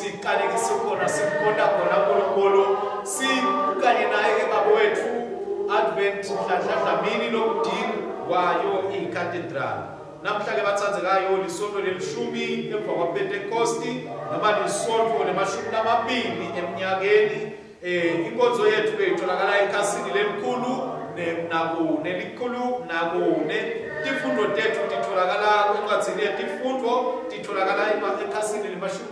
siqalekise khona simkhonda khona uNkulunkulu sikanye naye baba wethu Advent mhla lokudini wayo iCathedral. Namhla ke bathandzekayo lisonto lelishumi emva kwaPentecosti noma lisonto lemashumi lamabili eminyakeni. Inkonzo yethu beyitholakala ekhasini lelikhulu nelikhulu nakune. Tifundo tethu titholakala kwencwadzini yetifundvo titholakala ekhasini lemashumi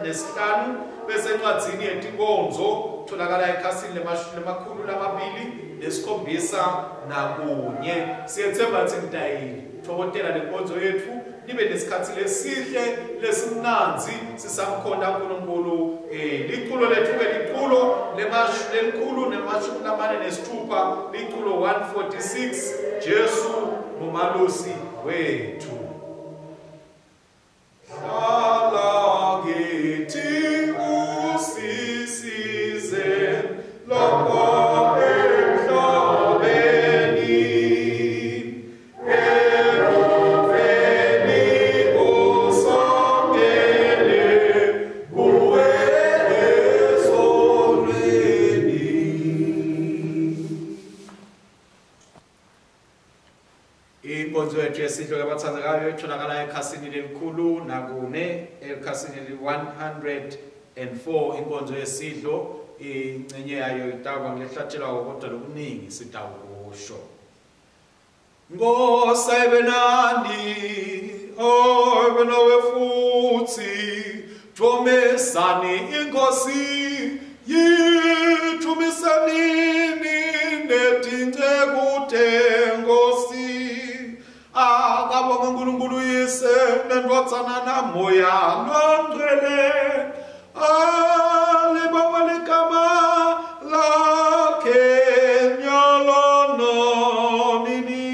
nesihlanu bese encwadzini yetinkonzo titholakala ekhasini lemakhulu lamabili nesikhombisa nakunye. Siyethemba ukuthi mdayili thokotela lenkonzo yethu nibe nesikhathi lesihle lesimnanzi sisamkhonda uNkulunkulu. Liculo lethu ke liculo lelikhulu nemashumi lamane nesithupha liculo 146 Jesu uMalusi wethu. Hlala kithi usisize lokho Sihlo yabathandzekayo itholakala ekhasini lelikhulu nakune ekhasini li104 inkonzo yesidlo ingcenye yayo itaba ngehlatshelwa kodwa lokuningi sitawusho. Ngosayibenani obe nawe futhi thomesani inkosi yithumisanini netinceku tenkosi akabonga uNkulunkulu yise nendodzana namoya longcwele alibonga ligama lakhe nyalo nonini.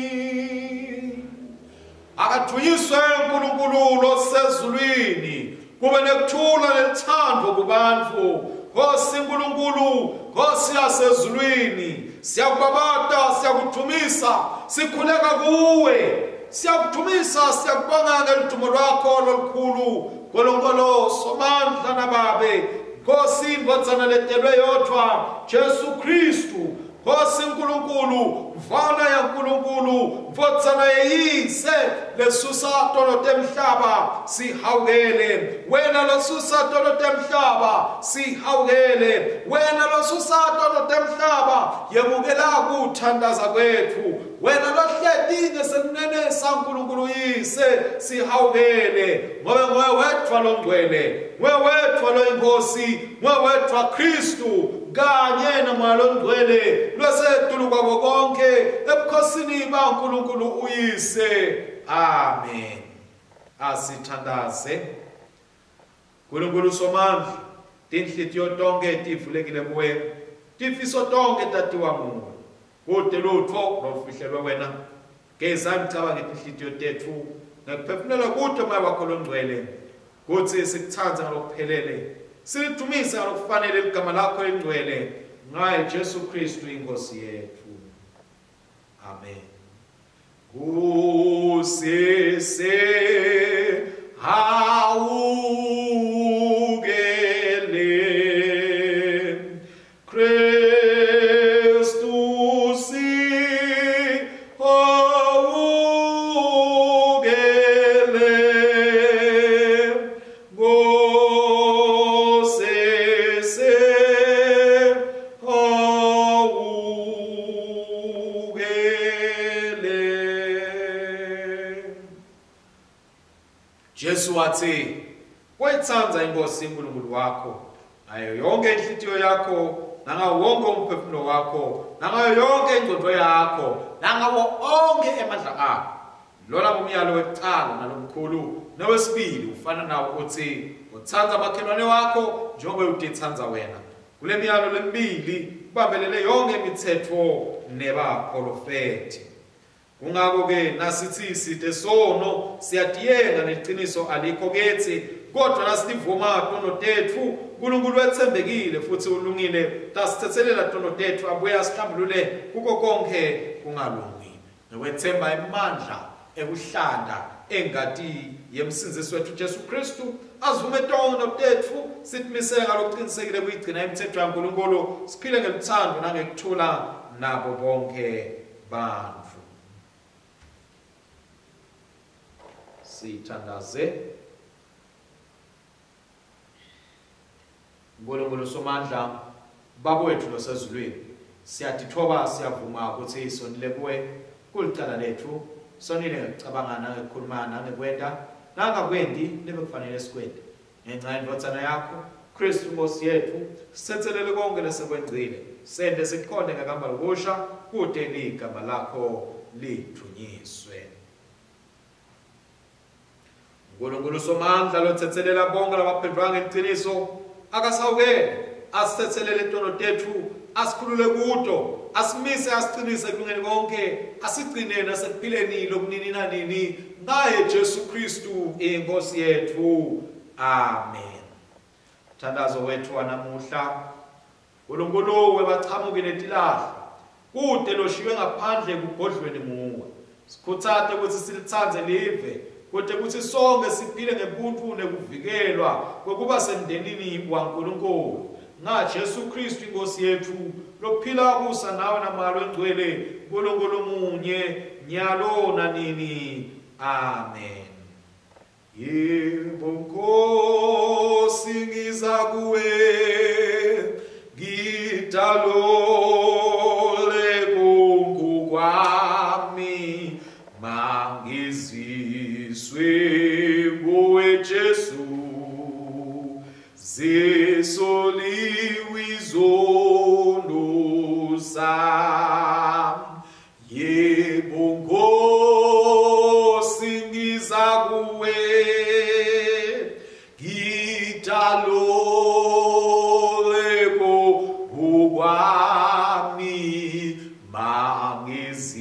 Akathunyiswe uNkulunkulu losezulwini kube nekuthula nelithando kubantfu. Nkosi uNkulunkulu, Nkosi yasezulwini, siyakubabata, siyakuthumisa, sikhuleka kuwe, siyakuthumisa, siyakubonga ngeludumo lwakho lolukhulu, Nkulunkulu somandla nababe. Nkosi indodzana letelwe yodwa Jesu Kristu. Nkosi uNkulunkulu, mfana yaNkulunkulu, mfodzana yeyise lesusa tono temhlaba sihawukele. Wena losusa tono temhlaba sihawukele. Wena losusa tono temhlaba yemukela kuthandaza kwethu. Wena lohleti ngesemnene saNkulunkulu yise sihawukele. Ngoba nguwe wedwa longcwele, nguwe wedwa loyinkosi, nguwe wedwa Kristu kanye nomoya ongcwele lwesetulu kwabo konke ebukhosini baNkulunkulu uyise. Amen. Asithandaze. Nkulunkulu somandla, tinhlitiyo tonke tivulekile kuwe, tifiso tonke tatiwa nguwe. Kude lutho lofihlelwe wena. Geza imicabanga tinhlitiyo tethu nakuphefumula kude moya wakho longcwele. Kuthi sikuthanza ngalokuphelele, silithumise ngalokufanele igama lakho elingcwele ngaye Jesu Kristu inkosi yethu. Amen. Usise hawukele Kristu si hawukele ngosese hawukele. Jesu wathi wayitsanza inkosi uNkulunkulu wakho ayo yonke inhlitiyo yakho nangawo wonke umphefumulo wakho nangayo yonke ingqondo yakho nangawo onke emandla akho. Lona umyalo wekuqala nalomkhulu nowesibili ufana nawo uthi uthanza amakhelwane wakho njengoba utithanza wena. Kule miyalo lemibili kubambelele yonke imithetho nebaprofeti. Kungako ke nasithi side sono siyadiyenga neqiniso alikho kethi kodwa nasivuma tono tethu uNkulunkulu wethembekile futhi ulungile tasithethelela tono tethu abuye asihlambulule kuko konke kungalungi nokwethemba imandla ekuhlanda engati yemsinzisi wethu Jesu Kristu azivume tonke notetfu sithimisele ngalokuqinisekile kuyigcina imithetho kaNkulunkulu siphile ngeluthando nangekuthula nabo bonke bantfu. Sithandaze. Nkulunkulu somandla, Baba wethu losezulwini, siyadithoba siyavuma ukuthi sonile kuwe kulicala lethu, sonile ngekucabanga nangekukhuluma nangekwenda nangakwendi nebekufanele sikwende. Ngenxa yendothana yakho Kristu Nkosi yethu, sithethelele konke lesekwenzile, sende sikukhonde ngegama lokusha kude igama lakho lithunyiswe. Nkulunkulu somandla lothethelela bonke labaphendulwa ngeqiniso, akasawukele asithethelele intono tethu, asikhulule kuto, asimise asiqinise kulungeni konke, asigcine nasekuphileni lokunini nanini ngaye Jesu Kristu inkosi yethu. Amen. Thandazo wethu wanamuhla, uNkulunkulu webachamukile tilahla kude loshiwe ngaphandle kubhodlweni nguwe. Sikhuthathe ukuthi silithanze live kude kuthi sonke siphile ngebuntu nekuvikelwa kwekuba semndenini waNkulunkulu nga Jesu Kristu inkosi yethu lophila kusa nawe namalo engcwele uNkulunkulu munye nyalo nanini. Amen. Yebo Nkosi ngiza kuwe ngidalole konke kwami mangiziswe nguwe Jesu zisoliwe izono zami. Yebo Nkosi ngiza kuwe ngidalole konke kwami mangiziswe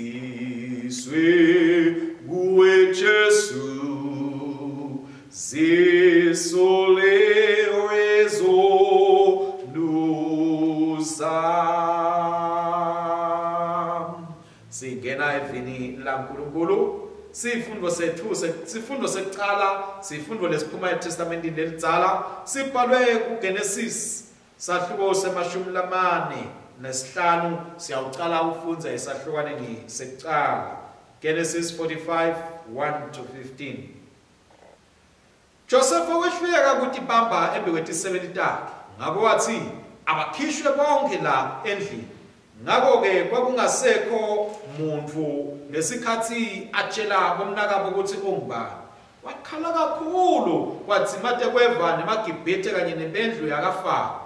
nguwe Jesu zisolewe izono zami. Singena evini laNkulunkulu. Sifundo sethu sifundo sekuqala sifundo lesiphuma eTestamentini lelidzala sibhalwe kuGenesis sahluko semashumi lamane nesihlanu. Siyawuqala ukufunda isahlukwaneni sekuqala Genesis 45:1-15. Joseph wehluleka ukuthi bamba embekwethisebeni takhe, ngako wathi abakhishwe bonke la endlini. Ngako ke kwakungasekho muntu ngesikhathi atshela bomnakabo ukuthi ongubani. Wakhala kakhulu wathi mate kweva nemagibhithe kanye nebendlu yakafaro.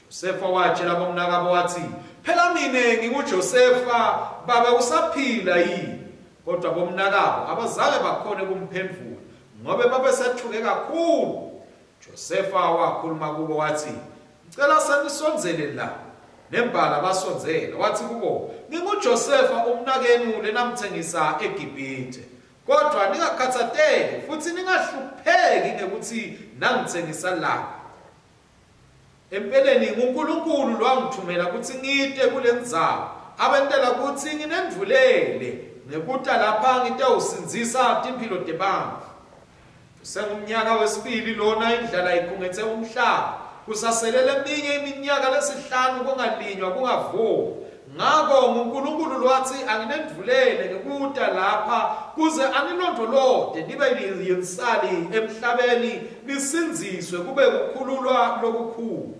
Josefa watshela bomnakabo wathi phela mina nginguJosefa, baba usaphila yini? Kodwa bomnakabo abazange bakhone kumphendula ngobe babesethuke kakhulu. Josefa wakhuluma kubo wathi ngicela sanisonzele la. Nembala basonzela wathi kubo nginguJosefa umnakenu lenamthengisa eGibhithe. Kodwa ningakhathateki futhi ningahlupheki ngekuthi nangithengisa la. Empeleni nguNkulunkulu lwangithumela ukuthi ngide kulendzawo abentela ukuthi nginendvulele ngekuta lapha ngitawusinzisa timphilo tebantfu. Sengumnyaka wesibili lona indlala ikhungethe umhlaba. Kusaselele eminye iminyaka lesihlanu kungalinywa kungavumi. Ngako uNkulunkulu lwathi anginendvulele ngekuta lapha kuze anilondolote nibe yinsali emhlabeni nisinziswe kube kukhululwa lokukhulu.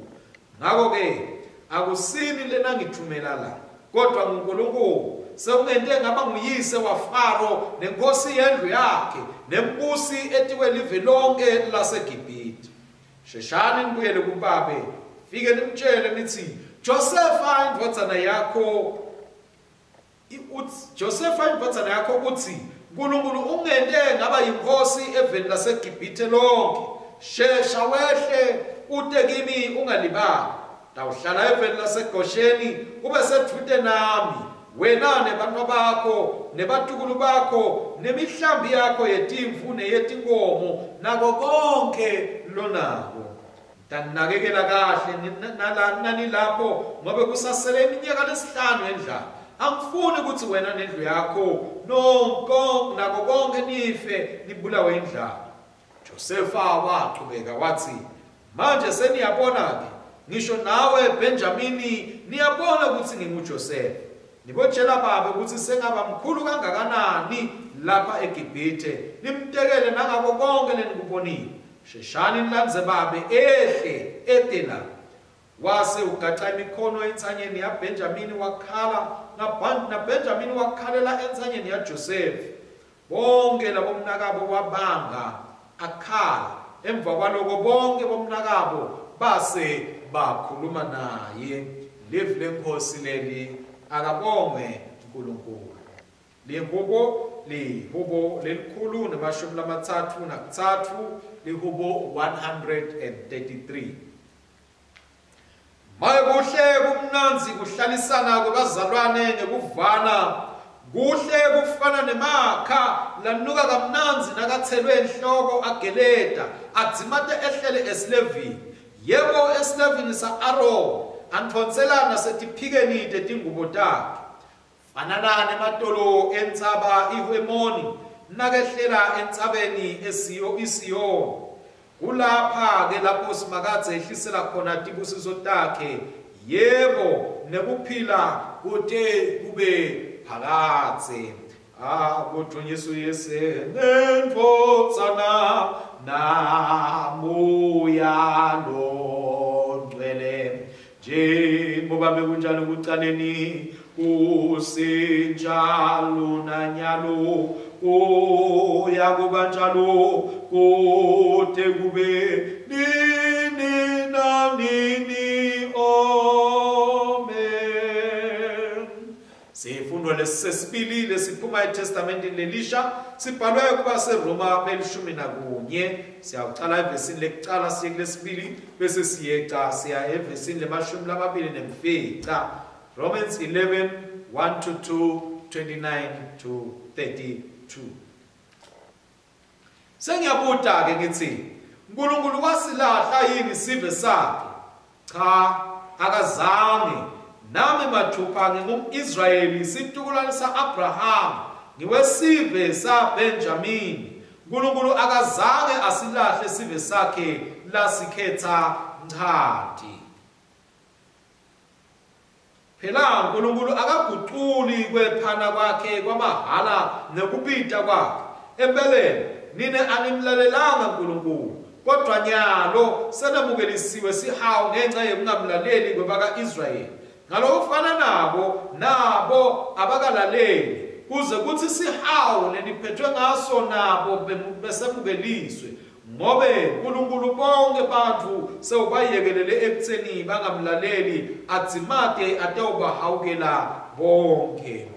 Ngako ke akusini lena ngithumela la, kodwa uNkulunkulu sekungente ngaba nguyise waFaro nenkosi yendlu yakhe nembusi etiwe live lonke laseGibhithe. Sheshani nibuyele kubabe, fike nimtshele nithi Josefa indodana yakho uthi uNkulunkulu ungente ngaba yinkosi eveni laseGibhithe lonke. Shesha wehle ute kimi ungalibali. Tawuhlala eveni laseGosheni ube sedvute nami, wena nebantwa bakho nebatukulu bakho nemihlambi yakho yetimvu neyetinkomo nako konke lonako. Tanakekela kahle nani lapho ngobe kusasele iminyaka lesihlanu endlala. angifuni ukuthi wena nendlu yakho nako konke nife nibulawe indlala. Josefa waqhubeka wathi, manje seniyabona-ke, ngisho nawe Benjamini niyabona ukuthi nginguJosefa. Nibotshela baba ukuthi sengaba mkhulu kangakanani lapha eGibhithe, nimtekele nangabo konke lenikubonile. Sheshani nilandze babe ehle eTela. Wase ugaxa imikhono ensanyeni yaBenjamini wakhala, naBenjamini wakhalela ensanyeni yaJosefa. Bonke labo mnakabo wabanga akhala. Emva kwaloko bonke bomnakabo base bakhuluma naye. Live lenkosi leli akabongwe uNkulunkulu. Lihubo lelikhulu namashumi lamathathu nakuthathu, lihubo 133. Maye kuhle kumnanzi kuhlalisana kwabazalwane ngekuvana, kuhle kufana nemakha lanuka kamnanzi nakathelwe enhloko ageleda adzimate ehlele esilevini. Yebo esilevini sa-Aaron anthonselana setiphikeni tetingubo takhe. Fanana nematolo entsaba iHemoni nakehlela entsabeni iSiyoni. Kulapha ke lapho simakadze ehlisela khona tibusiso takhe. Yebo nekuphila kude kube phakathe. Kodwa uYesu yese nendvodzana namoya longcwele. Njengoba bekunjalo kuqaleni kusenjalo nanyalo kuya kuba njalo kude kube nini nanini. Amen. Sifundo lesesibili lesiphuma eTestamenteni lelisha sibhalwe kuba seRoma belishumi nakunye. Siyaqala evesini lekuqala siye kulesibili bese siyeqa siya evesini lemashumi lamabili nemfica. Romans 11, 1-2, 29-32. Sengiyabuta ke ngithi uNkulunkulu wasilahla yini sive sakhe? Cha, akazange. Nami mathupha ngingumIsrayeli situkulane sa-Abraham, ngiwesive saBenjamini. uNkulunkulu akazange asilahle sive sakhe lasikhetha nchati. Phela uNkulunkulu akaguquli kwephana kwakhe kwamahala nekubita kwakhe. Empeleni nine animlalelanga uNkulunkulu, kodwa nyalo senamukelisiwe sihawu ngenxa yokungamlaleli kwabaka-Israyeli. Ngalokufana nabo abakalaleli, kuze kuthi sihawu leliphethwe ngaso nabo besemukeliswe. Ngobe uNkulunkulu bonke bantu sewubayekelele ekutheni bangamlaleli, adzimate atewubahawukela bonke.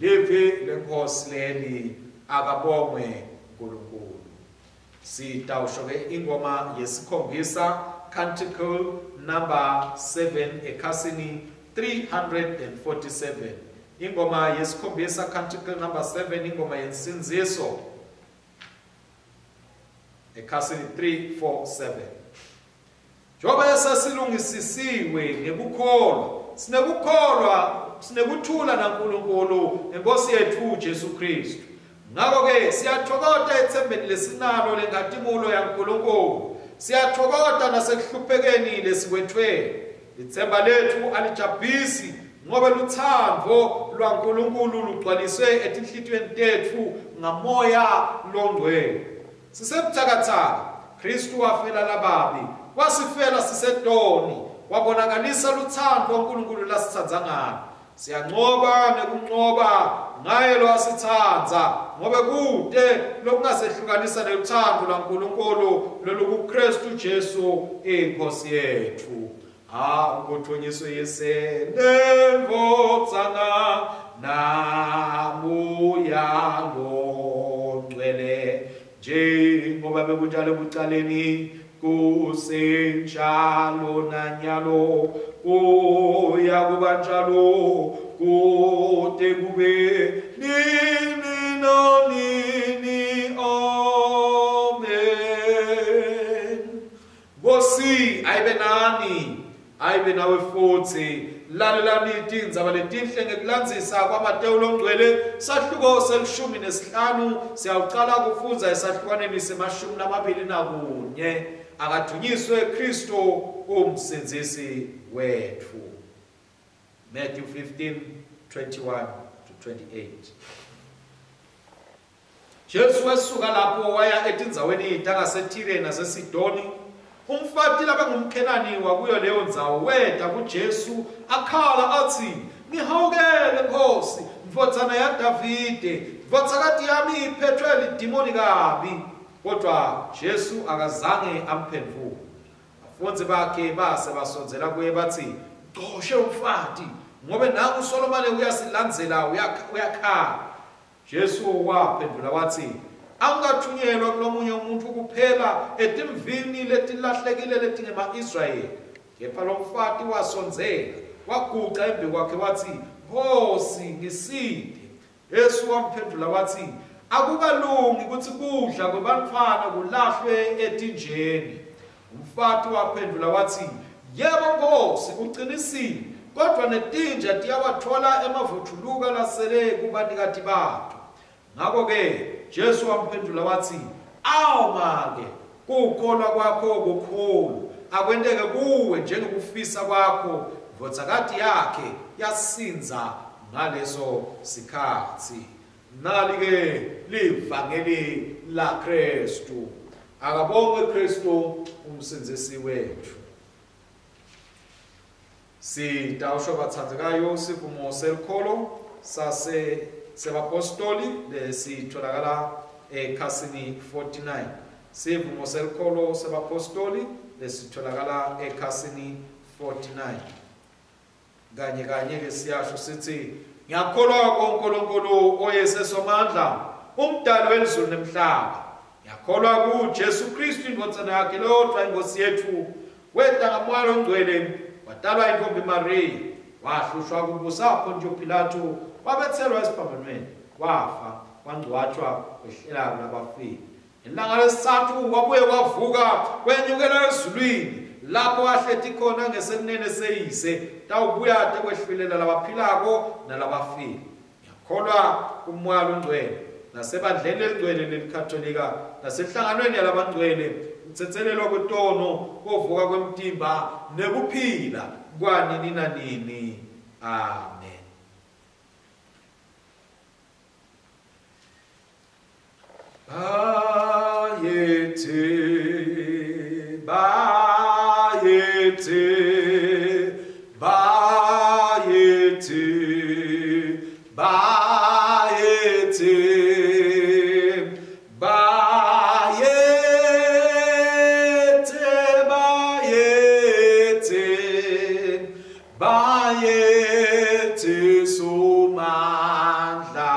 Live lenkosi leli akabongwe uNkulunkulu. Sitawusho-ke ingoma yesikhombisa, canticle number 7 ekhasini 347. Ingoma yesikhombisa, canticle number 7, ingoma yensinziso ekhasini 347. Njengoba yasasilungisisiwe ngekukholwa, sinekuthula naNkulunkulu eNkosi yethu Jesu Kristu. Ngakho-ke siyathokoza ethembeni lesinalo lengadimulo yaNkulunkulu. Siyathokoza nasekuhluphekeni lesikwethweni. Ithemba lethu alijabhisi ngoba luthando lwaNkulunkulu lugcwaliswe etinhlitweni tethu ngamoya longcwele. Sisebuthakathaka, Kristu wafela lababi, wasifela sisedoni, wabonakalisa luthando uNkulunkulu lasithandza ngalo. Siyanqoba nekunqoba ngaye lo wasithandza, ngoba kude lokungasehlukanisa neluthando lwaNkulunkulu lolukuKristu Jesu inkosi yethu. Ukuthunyiswe yese nendvodzana namoya longcwele. Njengoba bekunjalo kuqaleni kusenjalo nanyalo kuya kuba njalo kude kube nini nanini. Amen. Nkosi ayibe nani, ayibe nawe futhi. Lalelani itindzaba letinhle ngekulandzisa kwaMateyu longcwele sahluko selishumi nesihlanu siyawuqala kufundza esahlukwaneni semashumi lamabili nakunye. Akadunyiswe Kristu umsindisi wethu. Matthew 15:21-28. Jesu wasuka lapho waya etindzaweni tangaseTire naseSidoni. Umfati labangumkhenani wakuyo leyo ndzawo weda kuJesu akhala athi, "Ngihawukele Nkosi, Ndvodzana ya Davide, ndvodzakati yami iphethwe lidimoni kabi." Kodwa Jesu akazange amphendvule. Abafundi bakhe base basondzela kuye bathi, "Gqoshe umfati, ngobe nangu uSolomane uyasilandzela uyakhala." Jesu waphendula wathi, "Angathunyelwa kulomunye umuntu kuphela etimvini letilahlekile letingema-Israyeli." Kepha lo mfati wasondzela, waguqa embi kwakhe wathi, "Nkosi, ngisinde." Yesu wamphendula wathi, "Akukalungi ukuthi kudla kwebantfwana kulahlwe etinjeni." Umfati waphendula wathi, "Yebo Nkosi, uqinisile, kodwa netinja tiyawathola emavuthuluka lasele kubanikati bato." Ngakho-ke Jesu wamphendula wathi, "Awuma-ke, kukholwa kwakho kukhulu, akwenteke kuwe njengokufisa kwakho." Ndvodzakati yakhe yasinza ngaleso sikhathi. Nali-ke livangeli laKristu. Akabongwe Kristu umsindisi wethu. Sitawusho bathandzekayo sivumo selikholo sebapostoli lesitholakala ekhasini 49. Sivumo selikholo sebapostoli lesitholakala ekhasini 49. Kanye ke siyasho sithi, "Ngiyakholwa kuNkulunkulu oyesesomandla, umdali welizulu nemhlaba. Ngiyakholwa kuJesu Kristu indvodzana yakhe lodwa inkosi yethu, weda ngaMoya oNgcwele, wadalwa intombi Mariya, wahlushwa kubusa Pontius Pilato, wabethelwa esiphambanweni, wafa, wangcwatshwa, wehlela kulabafile. Ilanga lesithathu wabuye wavuka, wenyukela ezulwini, lapho ahleti khona ngesenene seyise, tawubuya tekwehlulela labaphilako nalabafile. Ngiyakholwa kuMoya oNgcwele, nasebandleni elingcwele lelikatolika, nasenhlanganweni yalabangcwele, ukutsetselelwa kwetono, kovuka kwemtimba, nekuphila kwanini nanini. Amen. Bayethe, bayethe, bayethe, bayethe, bayethe, bayethe, bayethe somandla.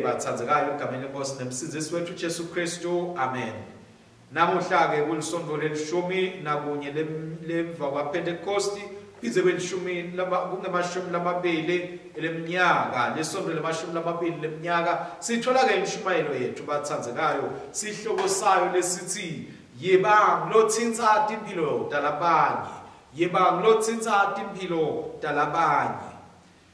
Bathandzekayo egameni leNkosi nemsindisi wethu Jesu Kristu. Amen. Namuhla-ke kulisonto lelishumi nakunye lemva kwaPentecosti, phindze kungamashumi lamabili leminyaka, lesonto lemashumi lamabili leminyaka, sithola-ke imshumayelo yethu bathandzekayo, sihloko sayo lesithi, "Yebanga lotsintsa timphilo talabanye, yebanga lotsintsa timphilo talabanye."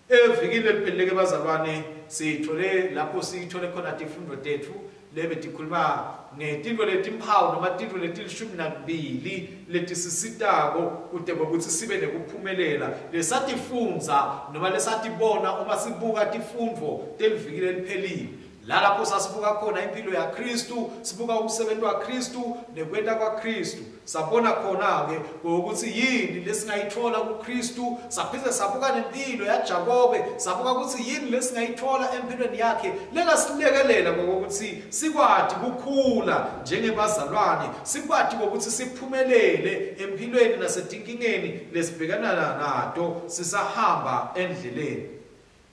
Evikini elipheleleke bazalwane, sithole lapho sithole khona tifundo tethu lebe tikhuluma ngetintfo letimphawu noma tintfo letilishumi nakubili letisisitako kude ukuthi sibe nekuphumelela lesatifundza noma lesatibona uma sibuka tifundvo telivikile eliphelile. la lapho sasibuka khona impilo yaKristu, sibuka umsebenzi waKristu nekwenta kwaKristu. Sabona khona ke ukuthi yini lesingayithola kuKristu, saphinde sabuka nempilo yaJakobe, sabuka ukuthi yini lesingayithola empilweni yakhe lengasilekelela ngokuthi sikwadi ukukhula njengebazalwane, sikwadi ukuthi siphumelele empilweni nasetinkingeni lesibhekana nato sisahamba endleleni.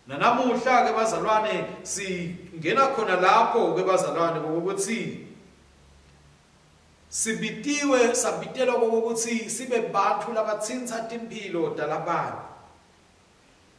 Nanamuhla ke bazalwane singena khona lapho ke bazalwane ukuthi sibitiwe sabitelwa ukuthi sibe bantu labathinta impilo talabanye.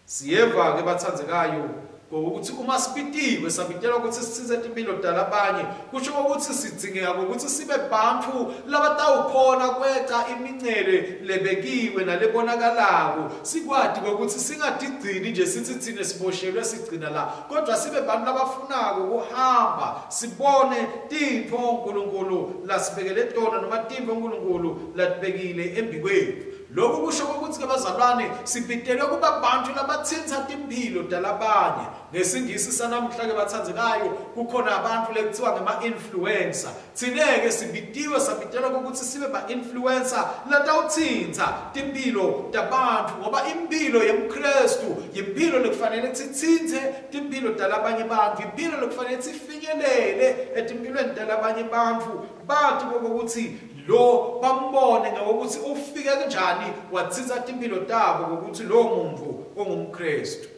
Siyeva ke bathandzekayo ukuthi uma sibitiwe sabitelwa ukuthi sithinta impilo talabanye, kusho ukuthi sidzingeka ukuthi sibe bantu labatawukhona kweca imincele lebekiwe nalebonakalako, sikwadi ukuthi singadigcini nje sithi thina siboshelwe sigcina la, kodwa sibe bantu labafunako ukuhamba sibone tintfo uNkulunkulu lasibekele tona noma tintfo uNkulunkulu latibekile embikwethu. Lokhu kusho ukuthi ke bazalwane sibitelwe kuba bantu labathinta impilo talabanye. Ngesingisi sanamhla ke bathandzekayo kukhona abantu lekuthiwa ngama-influencer. Thine-ke sibitiwe sabitelwa ukuthi sibe ba-influencer latawuthinta impilo tabantu, ngoba impilo yemKristu impilo lekufanele sithinte impilo talabanye bantu, impilo lekufanele sifinyelele etimpilweni talabanye bantu, bathi ukuthi lo bambone ngokuthi ufike kanjani wathinta impilo tabo ukuthi lo muntu ongumKristu.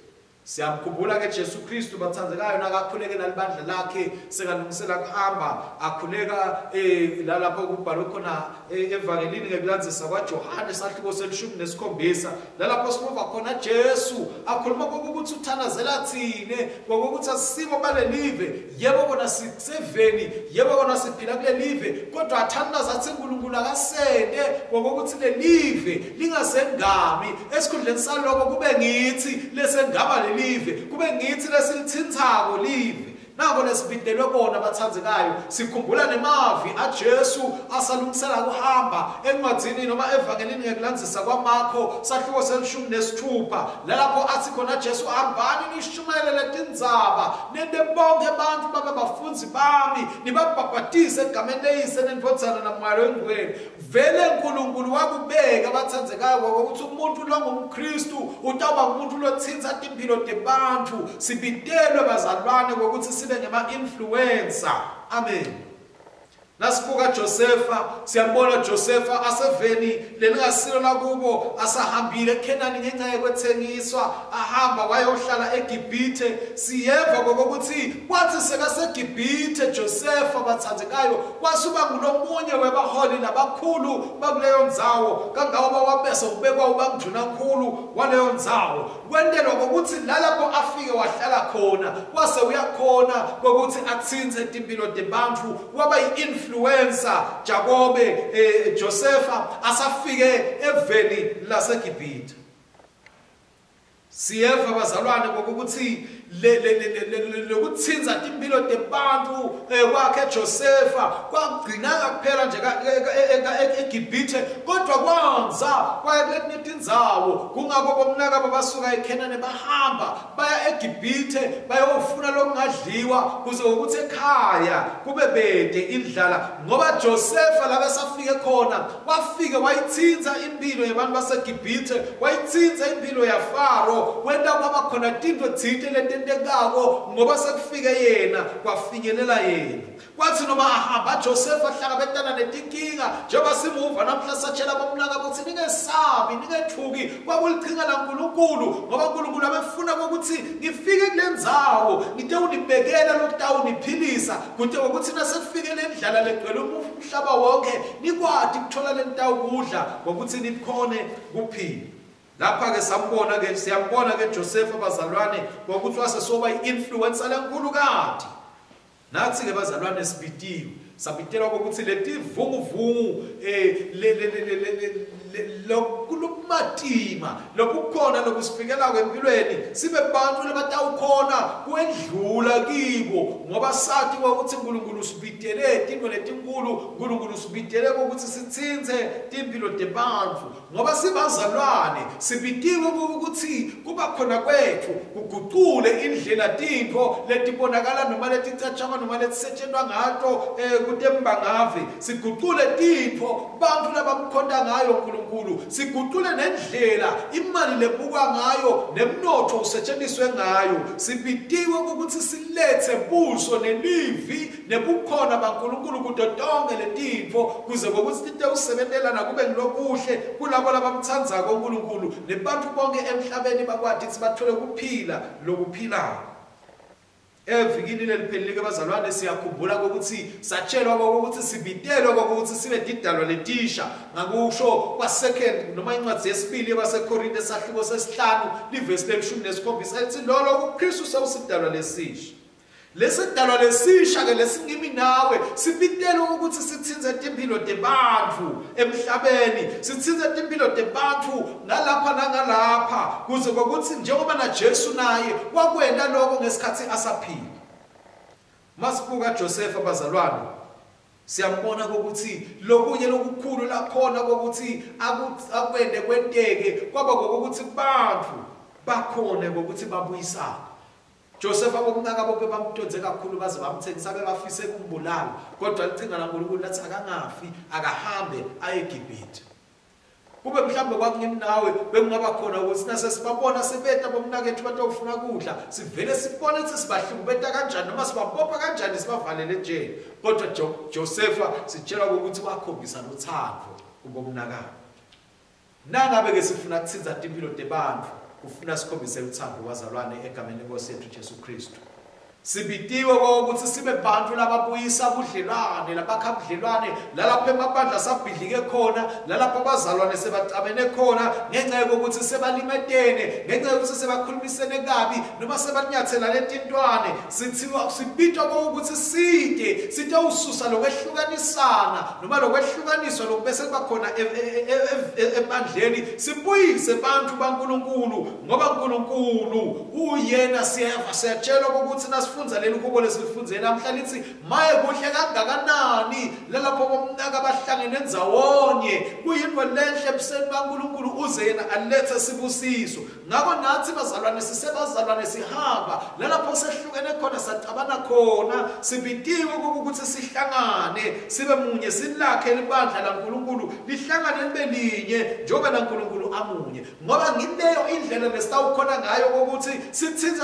Siyamkhumbula ke Jesu Kristu bathandzekayo nakakhuleke nalibandla lakhe sekalungisela kuhamba akhuleka lapho kubhalwe khona evangelini ngekulandzisa kwaJohane sahluko se-17 lapho sibuka khona Jesu akhuluma ukuthi uthandazela thine ngokuthi asisimo balelive, yebo bona siseveni, yebo bona siphila kulelive, kodwa athandaza athi uNkulunkulu akasende ngokuthi lelive lingasengami esikhundleni saloko kube ngithi lesengaba live, kube ngithi lesilithinthako live. Nako lesibitelwe kona bathandzekayo sikhumbula nemavi aJesu asalungisela kuhamba encwadzini noma evangelini ngekulandzisa kwaMarko sahluko se-16 lapho athi khona Jesu hambani nishumayele tindzaba nende bonke abantu babe bafundzi bami nibabhabhatise egameni leyise nendvodzana naMoya loNgcwele. Vele uNkulunkulu wakubeka bathandzekayo ukuthi umuntu lo ngumKristu utawuba umuntu lothinta impilo tebantu. Sibitelwe bazalwane ukuthi sibe ngama-influencer. Amen. Nasibuka Josefa, siyambona Josefa aseveni lelingasilo lakubo, asahambile eKhenani ngenxa yekwethengiswa, ahamba wayohlala eGibhithe. Siyeva ngokuthi kwathi sekaseGibhithe Josefa bathandzekayo kwasuba ngulomunye webaholi labakhulu bakuleyo ndzawo, kangawo wabese ubekwa ubamdunankulu waleyo ndzawo. Kwendelwa ukuthi lalapho afike wahlala khona kwase uyakhona ukuthi athinthe impilo tebantu, waba yi-influencer Jakobe Josefa asafike eveni laseGibhithe. Siyeva bazalwane ngokuthi lokuthinza impilo tebantu kwakhe Josefa kwagcina kuphela nje eGibhithe, kodwa kwanza kwayekule tindzawo kungako bomnaka babasuka eKhenani bahamba baya eGibhithe bayofuna lokungadliwa kuze ukuthi ekhaya kube bede indlala, ngoba Josefa la besafike khona wafike wayithinza impilo yabantu baseGibhithe, wayithinza impilo yaFaro, wenda kwaba khona tinto thite letentekako ngoba sekufike yena kwafinyelela yena. Kwathi noma ahamba Josefa ahlangabetana netinkinga njengoba simuva namhla satshela bomnaka ukuthi ningesabi ningethuki kwakulichinga laNkulunkulu, ngoba uNkulunkulu abefuna ukuthi ngifike kule ndzawo ngite unibekela lokutawuniphilisa kude ukuthi nasekufike le ndlala legcwele umhlaba wonke nikwadi kuthola le ntawu kudla ngokuthi nikhone kuphila. Lapha ke sambona ke siyambona ke Josefa bazalwane ngokuthi wasesoba i-influencer lenkulu kade. Nathi ke bazalwane sibitiwe sabitelwa ukuthi leti vunguvungu lokuluma matima lokukhona lokusifikela kwempilweni sibe bantu labatawukhona kwendlula kibo ngoba sathi ukuthi uNkulunkulu usibidele into letinkulu uNkulunkulu usibidele ukuthi sitsinze impilo tebantfu ngoba sibazalwane sibidiwe ukuthi kuba khona kwethu kuguqule indlela tintfo letibonakala noma leticatshangwa noma letisetshenzwa ngato kutembangave siguqule tintfo bantu labamkhonda ngayo uNkulunkulu siguqule nendlela imali lebukwa ngayo nemnotho usetshenziswe ngayo sibidiwe ukuthi silethe buso nelivi nebukhona baNkulunkulu kude tonke letintfo kuze ukuthi into usebenzela nakube ngilokuhle kulabo labamthandaza uNkulunkulu nebantu bonke emhlabeni bakwathi ukuthi bathole ukuphila lokuphilayo. Evikini leliphelile abazalwane siyakhumbula ukuthi satshelwa ukuthi sibidelwe ukuthi sibe didalwa letisha ngakusho kwa second noma incwadi yesibili yabaseKorinte sahluko sesihlanu livesi le-17 ethi lolo kuKristu sewusidalwa lesisha lesidalwa lesisha ke lesingimi nawe sibitelwe ukuthi sithinze impilo tebantfu emhlabeni sithinze impilo tebantfu nalapha nangalapha kuze ukuthi njengoba na Jesu naye wakwenda lokho ngesikhathi asaphila. Masibuka Joseph abazalwane siyambona ukuthi lokunye lokukhulu lakhona ukuthi akwende kwenteke kwaba ukuthi bantfu bakhona ukuthi babuyisana. Joseph abomnaka bonke bamtondze kakhulu baze bamthengisa bebafise kumbulala kodwa licinga laNkulunkulu lathi akangafi akahambe aye eGibhithe. Kube mhlambe kwakungimi nawe bekungaba khona ukuthi nase sibabona sebeta bomnaka ethu batofuna kudla sivele sibone ukuthi sibahlubeta kanjani noma sibabopha kanjani sibavalele ejele kodwa Joseph sitshela ukuthi wakhombisa nothando kubomnaka. Nangabe ke sifuna ukuthinza impilo tebantfu ufuna sikhombise uthando wazalwane egameni lenkosi yethu Jesu Kristu. Sibidiwe ukuthi sibe bantu lababuyisa ubudlelwane labakha ubudlelwane lalapha emabandla sabhidlike khona lalapha abazalwane sebacabene khona ngenxa yokuthi sebalimetene ngenxa yokuthi sebakhulumisene kabi noma sebanyathela letintwane sithiwa sibitwa ukuthi side ususa lokwehlukanisana noma lokwehlukaniswa lokubese kuba khona ebandleni sibuyise bantu baNkulunkulu ngoba uNkulunkulu uyena siyatshelwa ukuthi funza leli kubo lesifunze namhlanje lithi maye kuhle kangakanani lalapho bomnaka bahlangene ndzawonye kuyinto lenhle ebuseni baNkulunkulu uze yena alethe sibusiso ngakho nathi bazalwane sisebazalwane sihamba lalapho sehlukene khona sacabana khona sibidiwe ukuthi sihlangane sibe munye silakhe libandla laNkulunkulu lihlangane libe linye njengoba laNkulunkulu amunye ngoba ngileyo indlela lesitawukhona ngayo ukuthi sithinze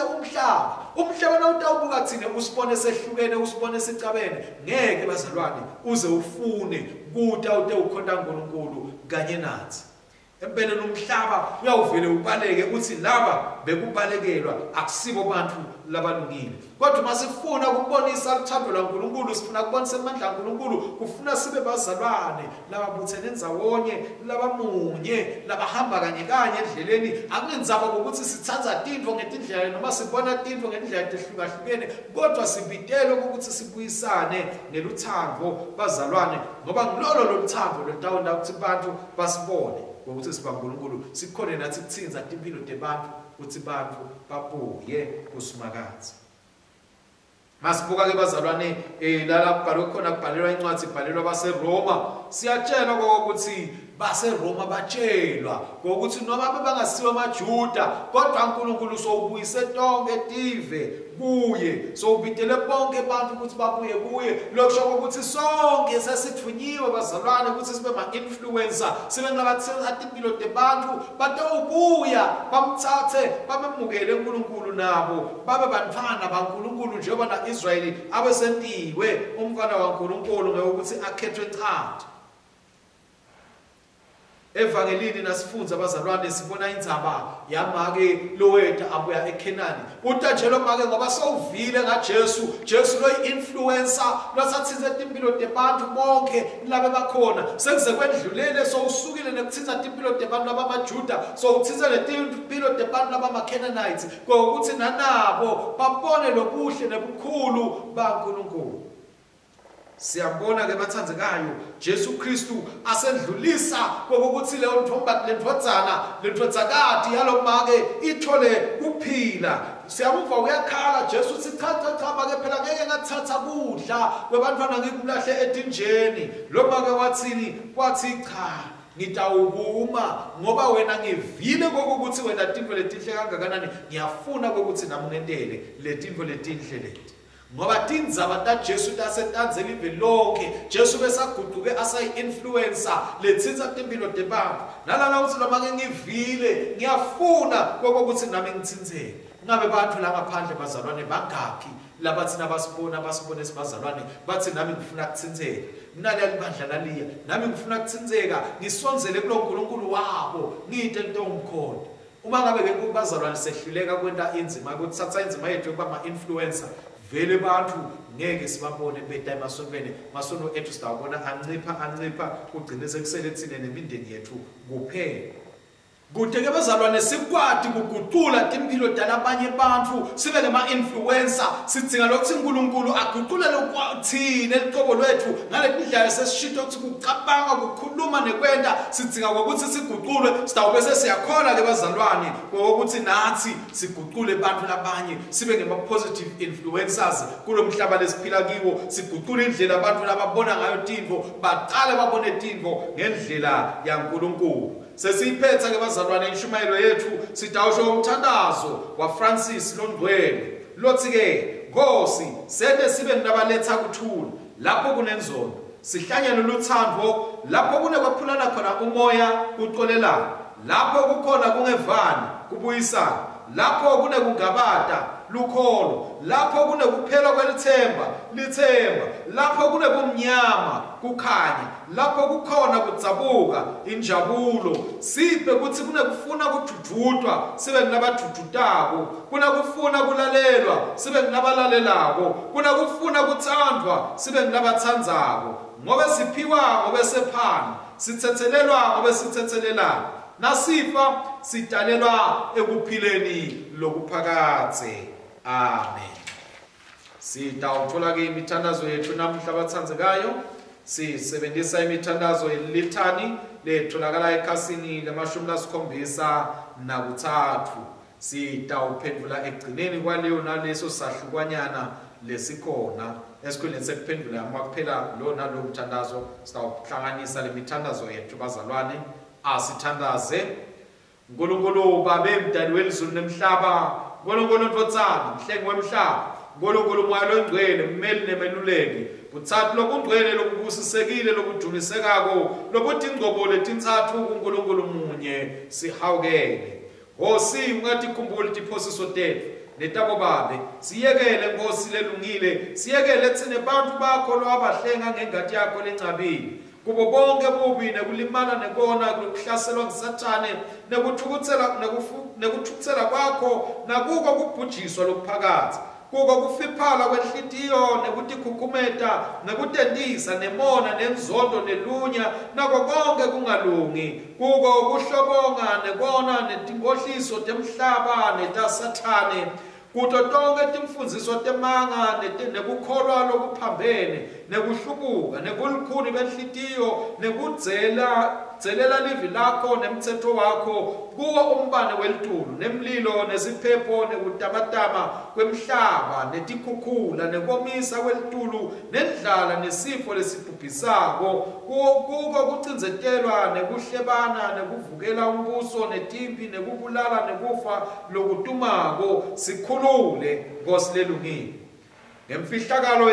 umhlaba nawutawubuka thina usibone sehlukene usibone sicabene ngeke bazalwane uze ufune kude awute ukhonda uNkulunkulu kanye nathi empeleni umhlaba uyawuvele ubaleke uthi laba bekubalekelwa akusibo bantu labalungile kodwa masifuna ukubonisa uthando laNkulunkulu sifuna ukubonisa amandla kaNkulunkulu kufuna sibe bazalwane lababuthene ndzawonye labamunye labahamba kanye endleleni akunenzaba ukuthi sithatha tintfo ngetindlela noma sibona tintfo ngendlela ehlukahlukene kodwa sibidele ukuthi sibuyisane neluthando bazalwane ngoba ngilolo lothando lentawonda ukuthi abantu basibone ukuthi sibaNkulunkulu sikhona nathi ukuthinza impilo tebantu ukuthi bantu babuye kusimakazi. Masibuka ke bazalwane lala kubhalwe khona kubhalelwa incwadi ibhalelwa baseRoma siyatshela ukuthi baseRoma batshelwa ukuthi noma bangasiwa amaJuda kodwa uNkulunkulu sowubuyise tonke tive kuye sowubidele bonke abantu ukuthi babuye kuye lokusho ukuthi sonke sesithunyiwe bazalwane ukuthi sibe ma-influencer sibe ngabathenga impilo tebantu batawubuya bamthathe bamemukele uNkulunkulu nabo babe bantwana baNkulunkulu njengoba na-Israyeli abesentiwe umfana waNkulunkulu ngokuthi akhethwe encwadi. Evangelini nasifunza abazalwane sibona indzaba yamake loweta abuya eKhenani utajelo make ngoba sowuvile ngaJesu loyi-influencer losathinza impilo tebantu bonke labe bakhona sekuze kwendlulele sowusukile nekuthinza impilo tebantu abamaJuda sowuthinza lempilo tebantu abamaKhenanites ngokuthi nanabo babone lobuhle nebukhulu baNkulunkulu. siyambona ke bathandzekayo Jesu Kristu asendlulisa kokuthi leyo ntombi lendvodzakati yalomake ithole kuphila. Siyamuva uyakhala Jesu uthi cha make phela ngeke ngathatha kudla kwebantwana ngikulahle etinjeni. Lo make wathini? Wathi cha ngitawukuma ngoba wena ngivile kokuthi wena tintfo letinhle kangakanani ngiyafuna kokuthi nami ngentele letintfo letinhle leti. Ngoba tindzaba taJesu tasetandzela live lonke Jesu besaguquke asayi-influencer letsitsa timphilo tebantfu. Nalala uthi noma ngivile ngiyafuna kokuthi nami ngitsindzele. Ngabe bantfu langaphandle bazalwane bangakhi labathi basibona sibazalwane bathi nami ngifuna ukutsindzela. Mina libandla laliya nami ngifuna ukutsindzeka ngisonzele kulo uNkulunkulu wabo ngiyite into omkhona. Uma ngabe ke kubazalwane sehluleka kwenta inzima ukuthatha inzima yethu yokuba ama-influencer vele bantfu ngeke sibabone beta emasontweni masono ethu sitawubona ancipha kugcine sekusele thina nemindeni yethu kuphela. Kude ke bazalwane sikwati kuguqula timphilo talabanye bantfu sibe ngema-influencer sidzinga lokuthi uNkulunkulu aguqule lokwathina eliqobo lwethu ngaletindlela sesishito ukuthi kucabanga kukhuluma nekwenta sidzinga ukuthi siguqulwe sitawube sesiyakhona ke bazalwane ukuthi nathi siguqule bantfu labanye sibe ngema-positive influencers kulo mhlaba lesiphila kiwo siguqule indlela abantu lababona ngayo tintfo baqale babone tintfo ngendlela yaNkulunkulu. Sesiyiphetha ke bazalwane inshumayelo yethu sitawusho umthandazo waFrancis Longcwele lothi ke Nkosi sende sibe nabaletha kuthula lapho kunenzondo sihlanyele luthando lapho kunekwaphulana khona umoya kuxolelana lapho kukhona kungevani kubuyisana lapho kunekungabata lukholo lapho kunekuphela kwelithemba lithemba lapho kunebumnyama kukhanya lapho kukhona kudzabuka injabulo siphe kuthi kunekufuna kujujutwa sibe nabajujutako kunekufuna kulalelwa sibe nabalalelako kunekufuna kuthandwa sibe nabathandzako ngobe siphiwa ngobe sephana sithethelelwa ngobe sithethelelana nasifa sitalelwa ekuphileni lokuphakathe. Amen. Sitawuthola ke imithandazo yethu namhla bathandzekayo sisebenzisa imithandazo yelithani letholakala ekhasini le-73 sitawuphendula ekugcineni kwaleyo naleso sahlukwanyana lesikhona esikhuleni sekuphendula makuphela lo nalo mthandazo sitawuhlanganisa le mithandazo yethu bazalwane asithandaze. Nkulunkulu babe mdali welizulu nemhlaba Nkulunkulu Ndvodzana mhlengi wemhlaba Nkulunkulu Moya Longcwele mmeli nemeluleki butsathu lokungcwele lokubusisekile lokudumisekako lobutingcobo letintsathu kuNkulunkulu munye sihawukele. Nkosi ungatikhumbuli tiphosiso tethu netabo babe siyekele Nkosi lelungile siyekele tsine bantu bakho lwabahlenga ngengati yakho lencabile kubo bonke bubi nekulimala nekona kuhlaselwa ngisathane nekuthukuthela kwakho nakuko kubhujiswa lokuphakathi kuko kufiphala kwenhlitiyo nekutikhukhumeta nekutendisa nemona nenzondo nelunya nako konke kungalungi kuko kuhlobonga nekona netinkohliso temhlaba netasathane kuto tonke timfundziso temanga nekukholwa lokuphambene nekuhlubuka nekulukhuni benhlitiyo nekudzelela livi lakho nemtsetfo wakho kuwo umbane welitulu nemlilo neziphepho nekutamatama kwemhlaba netikhukhula nekomisa kwelitulu nendlala nesifo lesibhubhisako kuko kucindzetelwa nekuhlebana nekuvukela umbuso netimpi nekubulala nekufa lokutumako sikhulule Nkosi lelungile. Ngemfihlakalo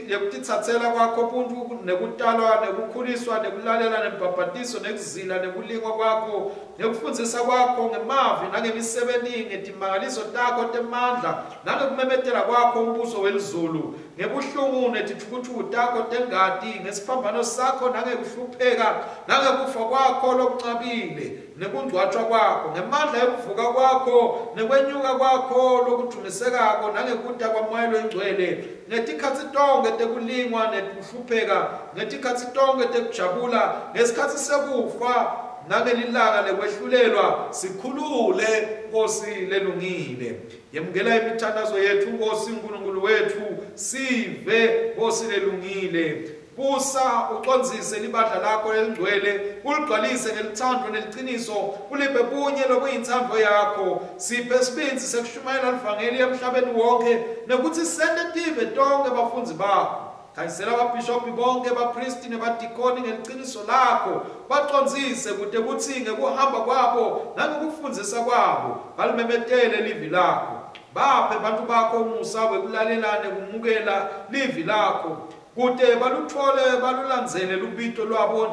yekutitsatsela kwakho puntu nekutalwa nekukhuliswa nekulalela nembhabhatiso nekuzila nekulingwa kwakho nekufundzisa kwakho ngemavi nangemisebenti ngetimangaliso takho temandla nangekumemetela kwakho umbuso welizulu ngebuhlungu netithukuthuku takho tengati ngesiphambano sakho nangekuhlupheka nangekufa kwakho lokuncabile nekungcwatshwa kwakho ngemandla ekuvuka kwakho nekwenyuka kwakho lokudumisekako nangekuta kwaMoya Longcwele ngetikhatsi tonke tekulingwa nekuhlupheka ngetikhatsi tonke tekujabula ngesikhatsi sekufa nangelilanga lekwehlulelwa sikhulule Nkosi lelungile. Yemukela imithandazo yethu Nkosi uNkulunkulu wethu sive Nkosi lelungile. Busa uconzise libandla lakho elingcwele, uligcwalise ngelithando neliqiniso, uliphe bunye lokuyinthando yakho. Siphe isibinzi sekushumayela livangeli emhlabeni wonke, nokuthi sendetive tonke abafunzi bakho. Khanyisela ababhishobhi bonke, abapristi nebadikoni ngeliqiniso lakho, baconzise kude kuthi ngekuhamba kwabo nangokufundisa kwabo balimemetele livi lakho. Baphe abantu bakho umusa wekulalelana kumukela livi lakho, kude baluthole balulandzele lubito lwabo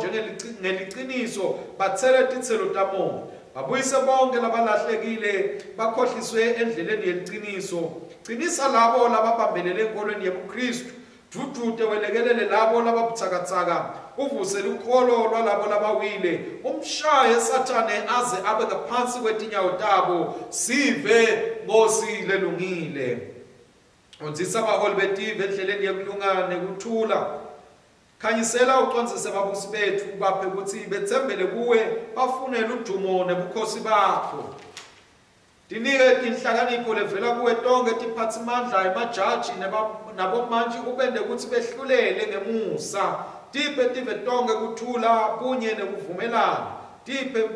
ngeliqiniso, bathele titselo tamoya. Babuyise bonke labalahlekile, bakhohliswe endleleni yeliqiniso. Qinisa labo lababambelele enkolweni yebuKristu. Dudude welekelele labo lababuthakathaka, uvusele ukholo lwalabo labawile, umshaye Sathane aze abe ngaphansi kwetinyawo tabo. Sive Nkosi lelungile. Onzisa abaholi betive endleleni yekulunga nekuthula. Khanyisela uconzise ababusi bethu, baphe ukuthi bethembele kuwe, bafunele udumo nebukhosi bakho. Dinike inhlakanipho levela kuwe tonke tiphathimandla emajaji nabomantshi, ubende ukuthi behlulele ngemusa. Tiphe tive tonke kuthula kunye nekuvumelana. Tiphe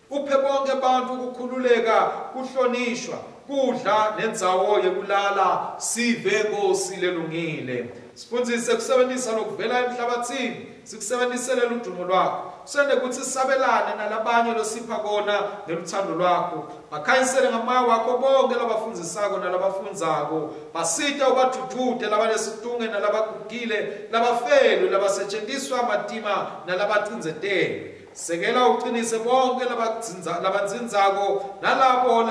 uphe bonke abantu ukukhululeka, kuhlonishwa, kudla nendzawo yekulala. Sive Nkosi lelungile. Sifundzise kusebenzisa lokuvela emhlabathini, sikusebenzisele udumo lwakho. Sende kuthi sabelane nalabanye losipha kona ngeluthando lwakho. Bakhanyisele ngamaya wakho bonke labafundzisako nalabafundzako. Basita ubadudude labanesitunge nalabagugile, labafelo, labasetshenziswa amatima nalabacinzetele. Sekela uqinise bonke labadzinzako nalabo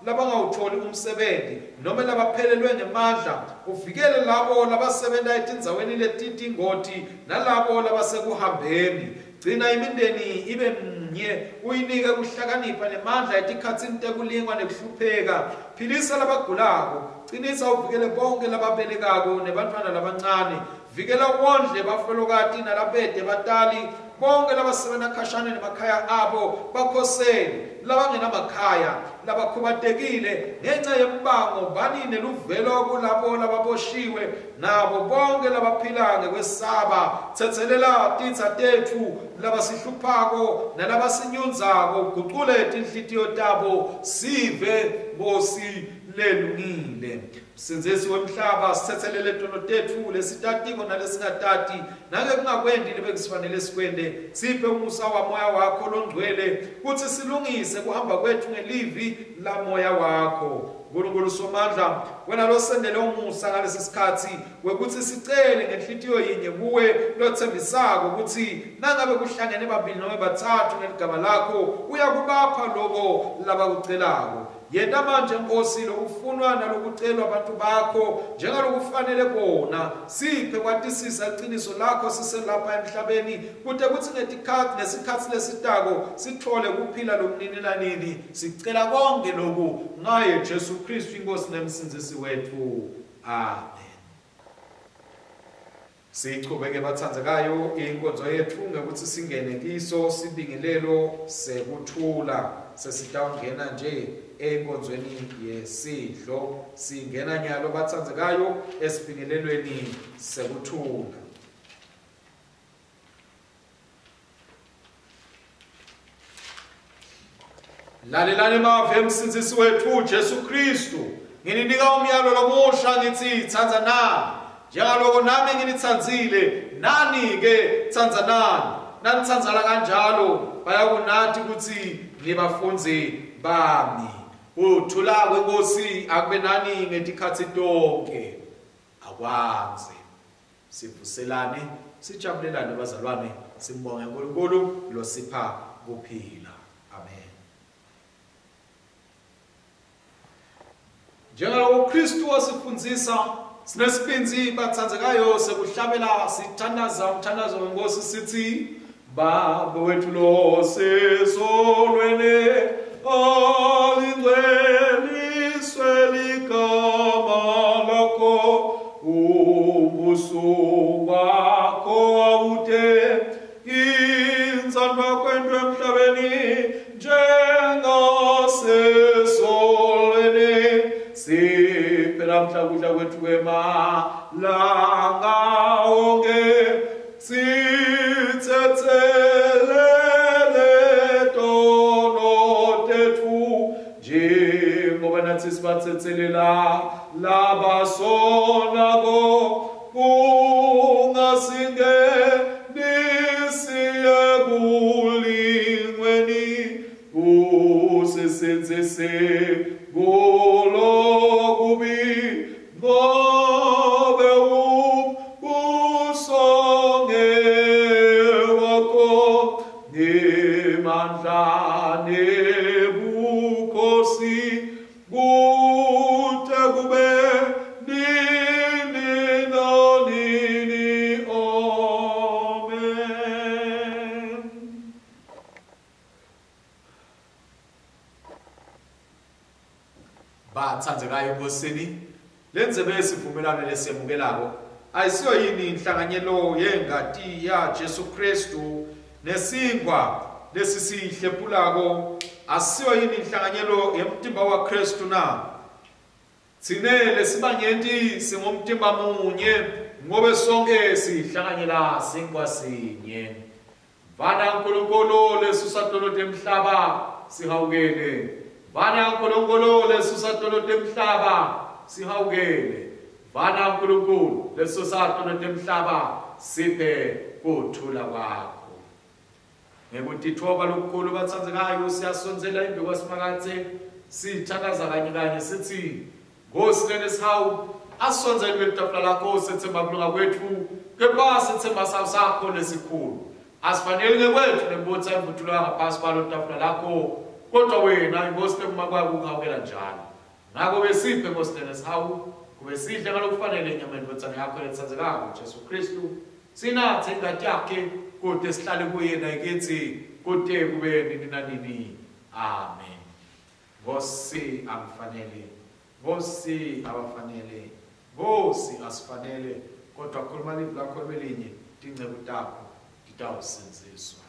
labangawutholi umsebenzi noma labaphelelwe ngemandla. Uvikele labo labasebenta etindzaweni letitingoti nalabo labasekuhambeni. Gcina imindeni ibe mnye, uyinike kuhlakanipha nemandla etikhatsini tekulingwa nekuhlupheka. Philisa labagulako, qinisa uvikele bonke lababelekako nebantfwana labancane. Vikela wondle bafelokati nalabede batali, bonke labasebenza khashane nemakhaya abo. Bakhosele labangenamakhaya, labakhubatekile ngenxa yembango, banine luvelo kulabo lababoshiwe nabo bonke labaphila ngekwesaba. Tsethelela titsa tethu labasihluphako nalabasinyunzako, guqule tinhlitiyo tabo. Sive Nkosi lelungile. Msindisi wemhlaba, sithethelele tono tethu lesitatiko nalesingatati, nange kungakwendi libe kusifanele sikwende. Siphe umusa wa moya wakho longcwele, kuthi silungise kuhamba kwethu ngelivi la moya wakho. Nkulunkulu Somandla, wena losendele umusa ngalesi sikhathi, wekuthi sicele ngenhlitiyo yinye kuwe lothembisako ukuthi nangabe kuhlangene babili noma bathathu ngeligama lakho, uyakubapha lokho labakucelako. Yenda manje Nkosi lokufunwa nalokucelwa abantu bakho njengalokufanele bona. Siphe kwatisisa iqiniso lakho siselapha emhlabeni, kude kuthi ngesikhathi lesitako sithole kuphila lomnini lanini. Sicela konke lokhu ngaye Jesu Kristu iNkosi nemsindisi wethu. Amen. Sichubeke bathandzekayo inkonzo yethu ngekuthi singene kiso sibingelelo sekuthula. Sesitawungena nje enkonzweni yesidlo, singena nyalo bathandzekayo esibingelelweni sekuthula. Lalelani mave emsindisi wethu Jesu Kristu, ngininika umyalo lomusha ngithi tsandzanani, njengaloko nami nginitsandzile nani ke tsandzanani. Nanitsandzana kanjalo bayakunathi ukuthi nibafundzi bami. Uthula kweNkosi akube nani ngetikhathi tonke. Akwanze sivuselane, sijabulelane bazalwane, simbonge uNkulunkulu losipha kuphila. Amen. Njengalokho uKristu wasifundzisa, sinesibinzi bathandzekayo sekuhlabela sithandaza umthandazo weNkosi sithi: Baba wethu losezulwini, alingcweliswe ligama lakho, ubuso bakho awude, inzandwa kwendwe emhlabeni njengasezulwini. Siphe namhla ukudla kwethu kwemahla bathandzekayo enkosini, lenze besivumelwano lesiyamukelako ayisiyo yini inhlanganyelo yengati ya Jesu Kristu nesinkwa lesisihlephulako, asiyo yini inhlanganyelo yemtimba wa Kristu na? Tsinele sibanyenti singumtimba munye ngobe sonke sihlanganyela sinkwa sinye. Vana nkulunkulu lesusatolo temhlaba sihawukele, vana nkulunkulu lesusatolo temhlaba sihawukele, vana nkulunkulu lesusatolo temhlaba siphe kuthula kwakho. Ngekutithoba lokukhulu bathandzekayo siyasonzela imbi kwasimakathe sithakaza kanye kanye sithi Nkosi lenesihawu asonzele kwetafula lakho sethemba kulunga kwethu kepha sethemba sakho lesikhulu. Asifanele ngekwethu nembutha emvuthulo ngaphasi kwalo tafula lakho, kodwa wena inkosi lekuma kwakho ukhawukela njalo. Ngakho besiphe Nkosi lenesihawu kube sidle ngalokufanele enyameni yothando yakho lethandzekako uJesu Kristu, sinathe ingati yakhe kude sihlale kuyena ikithi kude kube nini nanini. Amen. Nkosi akufanele, Nkosi abafanele, Nkosi asifanele, kodwa khuluma livi lakho elinye tingceku takho titawusinziswa.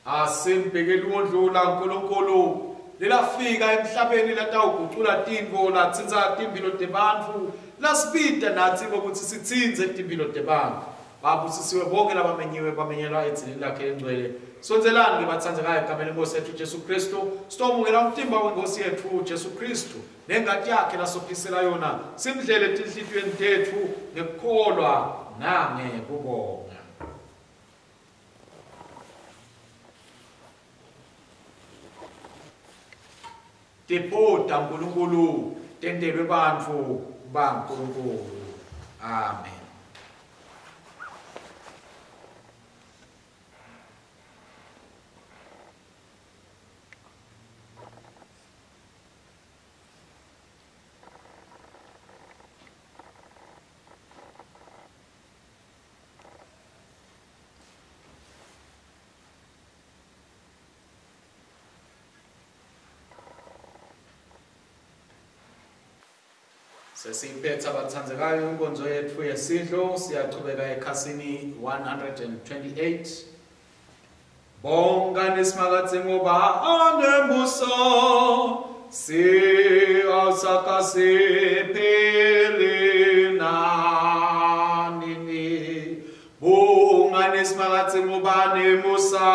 Asimbhekeli uMondlula uNkulunkulu lelafika emhlabeni latawugucula tintfo latsintsa timphilo tebantfu lasibita natsi ukuthi sitsinze timphilo tebantfu. Babusisiwe bonke labamenyiwe bamenyelwa edzilini lakhe engcwele. Sonzelani ke bathandzekayo egameni lenkosi yethu Jesu Kristu, sitomukela umtimba wenkosi yethu Jesu Kristu nengati yakhe lasophisela yona, simdlele tinhlitiyweni tethu ngekukholwa nangekubonga. Tipota uNkulunkulu tentelwe bantfu baNkulunkulu. Amen. Sesiphetha bathandzekayo inkonzo yethu yesidlo, siyachubeka ekhasini 128. Bonga nesimakatse ngoba anembuso siyasakasiphele nanini. Bonga nesimakatse ngoba anembusa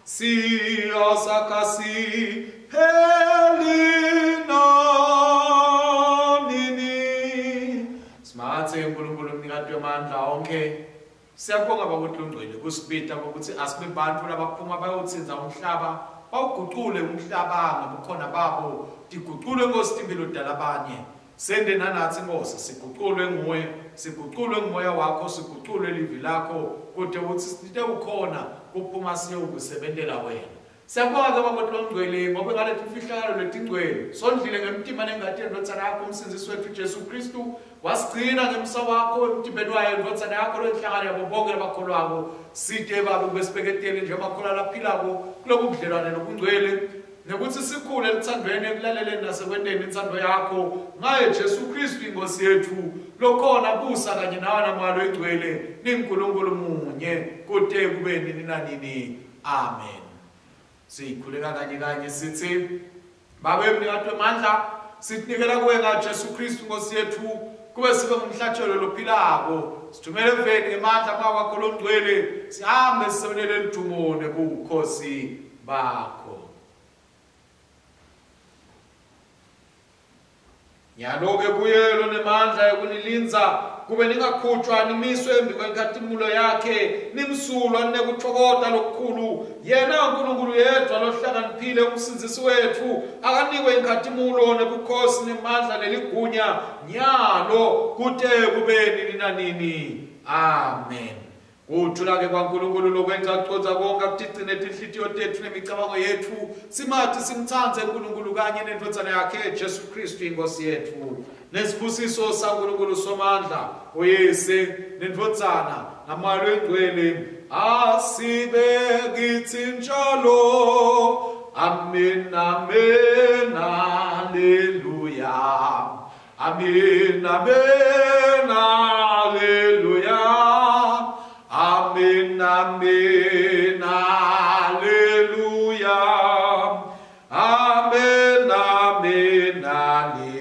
siyasakasiphele uNkulunkulu mnikati wamandla onke, siyabonga bakutungcwele kusibita ukuthi asibe bantfu labaphuma bayotsinza umhlaba, bawugucule umhlaba ngabukhona babo, tigucule Nkosi timphilo talabanye. Sende nanathi Nkosi siguculwe nguwe, siguculwe ngumoya wakho, siguculwe livi lakho, kude ukuthi sithe ukhona kuphuma siyokusebentela wena. Siyabonga ke bakutungcwele ngoba ngalethu imfihlakalo letingcwele sondlile ngemtima nengati yendodzana yakho umsindisi wethu Jesu Kristu, wasigcina ngemsa wakho emtimbeni wayo indodzana yakho lenhlangano yabo bonke labakholwako, side babe besibeketeli nje amakholwa laphilako kulobu budlelwane nobungcwele, nekuthi sikhule lithandweni ekulaleleni nasekwenteni intsando yakho ngaye Jesu Kristu inkosi yethu lokhona busa kanye nawe namalo engcwele niNkulunkulu munye kude kube nini nanini. Amen. Sikhuleka kanye kanye sithi babe mnikati wamandla sitnikela kuwe ngaJesu Kristu inkosi yethu kube sibe ngumhlatshelo lophilako, sithumele mveni ngemandla kwakho longcwele, sihambe sisebenzele lidumo nebukhosi bakho. Nyalo-ke kuyelo nemandla ekunilinza kube ningakhutshwa nimiswe embi kwenkathimulo yakhe, nimsulwa ninekuthokoda lokukhulu yena uNkulunkulu yedwa lohlakaniphile umsindisi wethu, akanikwe inkathimulo nebukhosi nemandla neligunya nyalo kude kube nini nanini. Amen. Kuthula-ke kwaNkulunkulu lokwengcacodza konke akutigcine tinhlitiyo tethu nemicabango yethu, simathi simthandze uNkulunkulu kanye nendodzana yakhe Jesu Kristu inkosi yethu. nesibusiso saNkulunkulu somandla uyise nendvodzana naMoya oNgcwele asibe kithi njalo. Amen, amen, hallelujah. Amen, amen, hallelujah. Amen, amen, hallelujah. Amen, amen, hallelujah.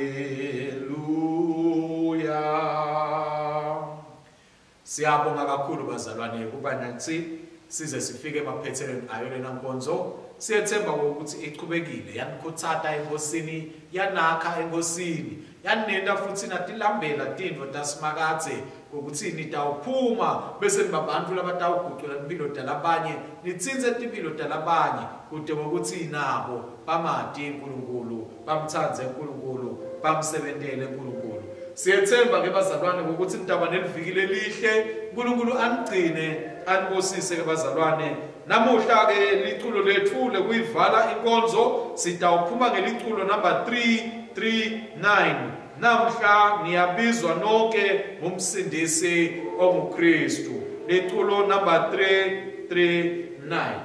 Siyabonga kakhulu bazalwane kuba nathi size sifike emaphethelweni ayo lena nkonzo. Siyethemba ukuthi ichubekile yanikhuthata enkosini, yanakha enkosini, yanenda futhi natilambela tindvo tasimakathe ukuthi nitawuphuma bese nibabantu labatawuguqula impilo talabanye, nitsinze impilo talabanye kude ukuthi nabo bamati uNkulunkulu, bamthandze uNkulunkulu, bamsebentele uNkulunkulu. Siyethemba ke bazalwane ukuthi nitaba nelivikile lihle, uNkulunkulu anigcine, anibusise ke bazalwane. Namuhla ke liculo lethu lekuyivala inkonzo sitawuphuma ngeliculo number 339. Namhla niyabizwa nonke ngumsindisi onguKristu. Liculo number 339.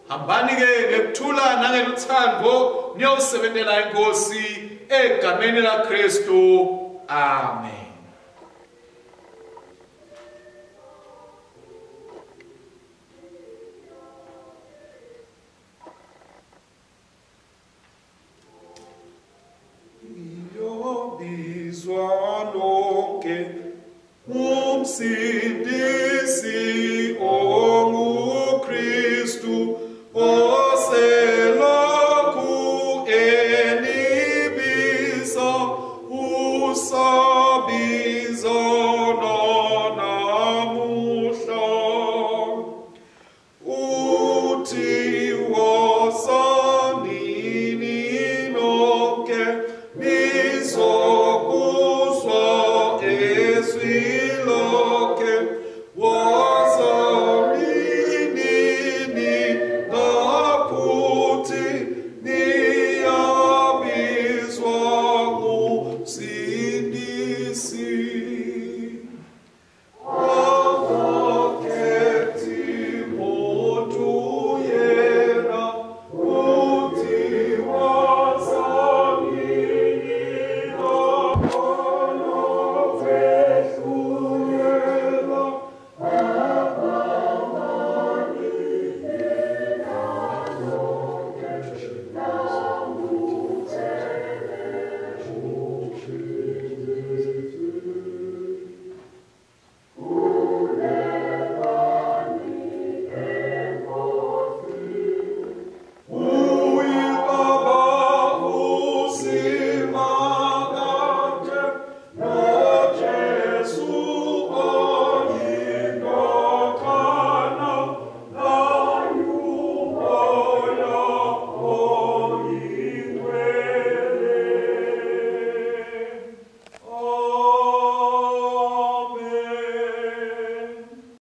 Hambani ke ngekuthula nangeluthando niyosebenzela inkosi egameni laKristu. Amen. Lonke umsindisi onguKristu oselokhu enibisa usabizo namuhla uthi wosanini nonke nizokuzwa eswiloke